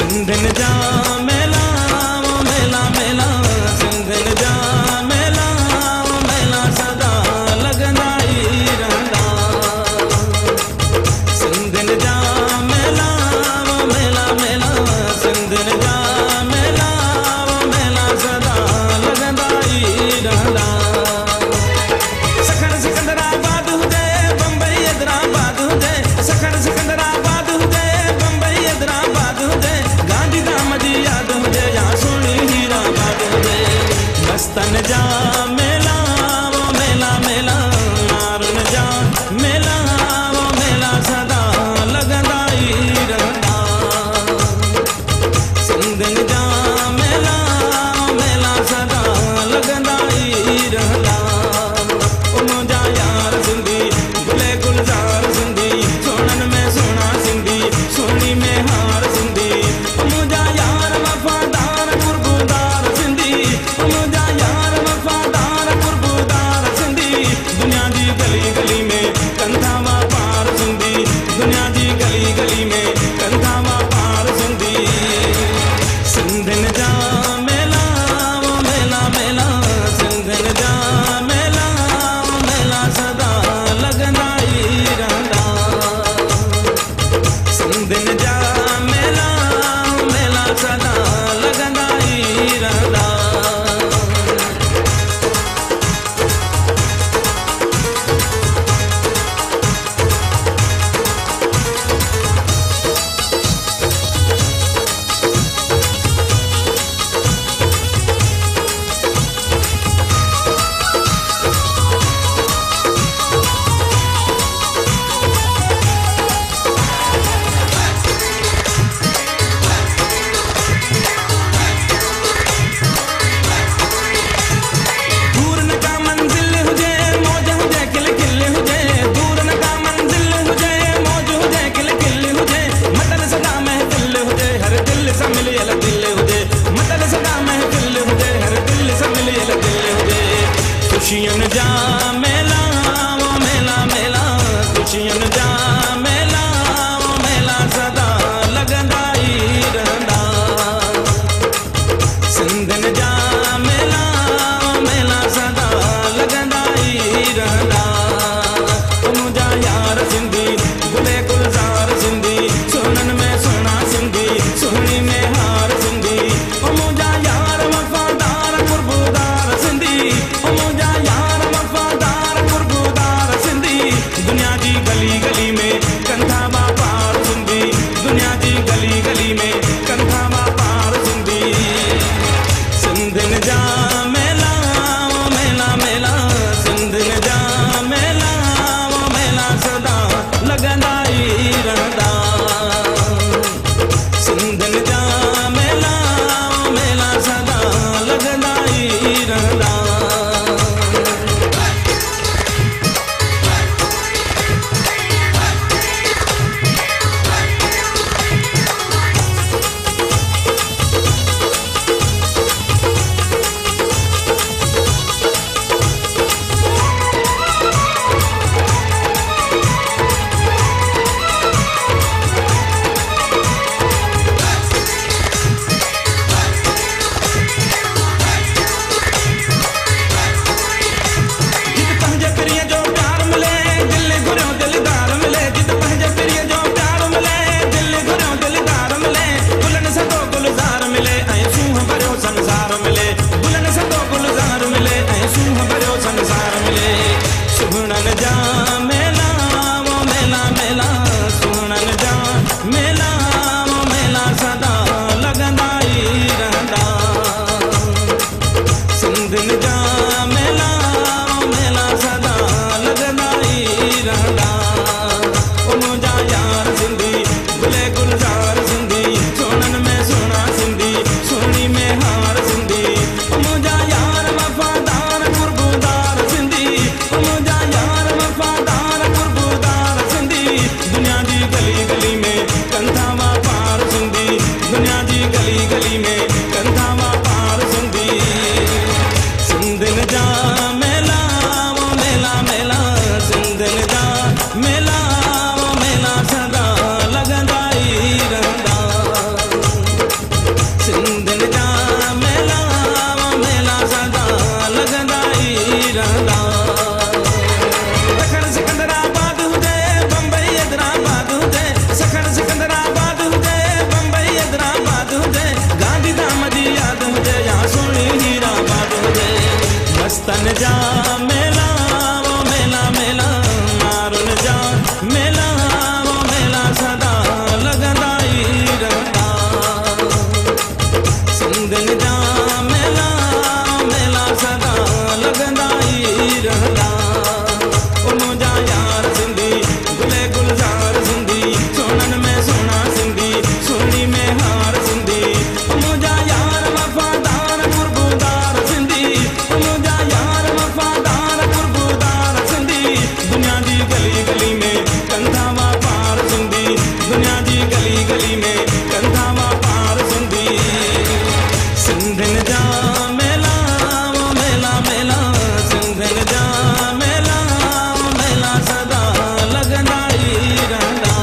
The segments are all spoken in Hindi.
सिंधिन जा मेला वो मेला मेला सिंधिन जा मेला वो मेला सदा लगंदा ई रहंदा सिंधिन जा मेला वो मेला मेला सिंधिन जा मेला वो मेला सदा लगंदा ई रहंदा सखण सिकंदराबाद हुजे बंबई हैदराबाद हुजे सखण सिकंदराबाद हुजे बंबई हैदराबाद हुजे गांधीधाम जी याद हुजे या सोनी हीराबाद हुजे मस्तन जा मेला वो मेला मेला मारुन जा मेला वो मेला सदा लगंदा ई रहंदा सिंधिन जा मेला वो मेला सदा लगंदा ई रहंदा ओ मुंहिंजा यार सिंधी गुले गुलजार सिंधी सोनन में सोना सिंधी सोनी में हार सिंधी ओ मुंहिंजा यार वफादार कुर्बुदार सिंधी ओ मुंहिंजा यार वफादार कुर्बुदार सिंधी दुनिया जी गली गली में कंधा वापार सिंधी दुनिया जी गली गली में कंधा वापार सिंधी सिंधिन जा मेला वो मेला मेला सिंधिन जा मेला वो मेला सदा लगंदा ई रहंदा सिंधिन जा मेला वो मेला सदा लगंदा ई रहंदा दूर न का मंजिल हुजे मौज हुजे किल किल हुजे दूर न का मंजिल हुजे मौज हुजे किल किल हुजे मतल सदा महफिल हुजे हर दिल से मिलियल दिल हुजे मतल सदा महफिल हुजे हर दिल से मिलियल दिल हुजे खुशियन जा मेला वो मेला मेला खुशियन जा मेला वो मेला सदा लगंदा ई रहंदा सिंधिन जा मेला वो मेला सदा लगंदा ई रहंदा ओ मुंहिंजा यार सिंधी गुले गुलजार सिंधी सोनन में सोना सिंधी सोनी में हार सिंधी ओ मुंहिंजा यार वफादार कुर्बुदार सिंधी ओ मुंहिंजा यार वफादार कुर्बुदार सिंधी दुनिया जी गली गली में कंधा वापार सिंधी दुनिया जी गली गली में कंधा वापार सिंधी सिंधिन जा मेला वो मेला मेला सिंधिन जा मेला वो मेला सदा लगंदा ई रहंदा सिंधिन जा मेला वो मेला सदा लगंदा ई रहंदा जा मेला वो मेला मेला मारुन जा मेला वो मेला सदा लगंदा ई रहंदा सिंधन जा मेला मेला सदा लगंदा ई रहंदा ओ मुंहिंजा यार सिंधी गुले गुलजार सिंधी सोनन में सोना सिंधी सोनी में हार सिंधी ओ मुंहिंजा यार वफादार गुरगुदार सिंधी ओ मुंहिंजा यार वफादार गुरगुदार सिंधी दुनिया जी गली गली में कंधा मां पार सिंधी दुनिया जी गली गली में कंधा मां पार सिंधी सिंधन जा मेला वो मेला मेला सिंधन जा मेला वो मेला सदा लगंदा ई रहंदा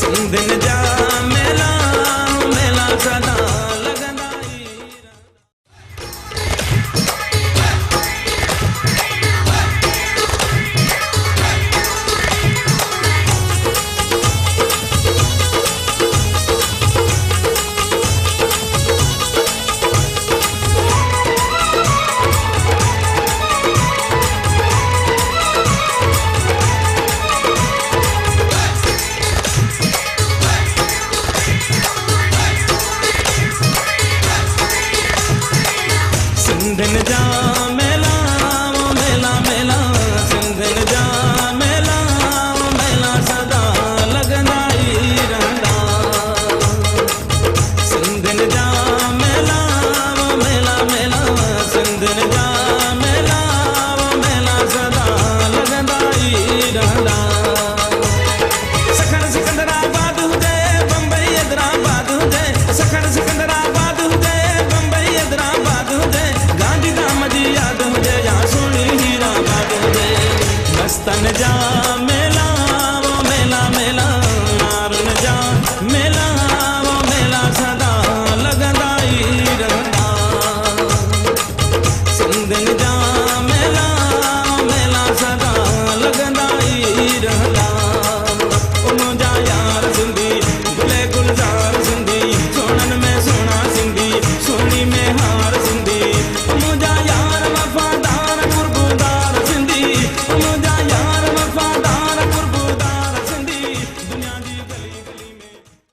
सिंधन जा मेला वो मेला सदा लगंदा ई रहंदा सिंधन जा मेला वो मेला मेला सिंधन जा मेला वो मेला सदा लगंदा ई रहंदा सिंधन जा मेला वो मेला मेला सिंधन जा मेला वो मेला सदा लगंदा ई रहंदा सखण सिकंदराबाद हुजे बम्बई हैदराबाद हुजे सखण सिकंदराबाद हुजे बम्बई हैदराबाद हुजे गांधीधाम जी याद हुजे या सोनी हीराबाद हुजे मस्तन जा मेला वो मेला मेला मारुन जा मेला वो मेला सदा लगंदा ई रहंदा सिंधन जा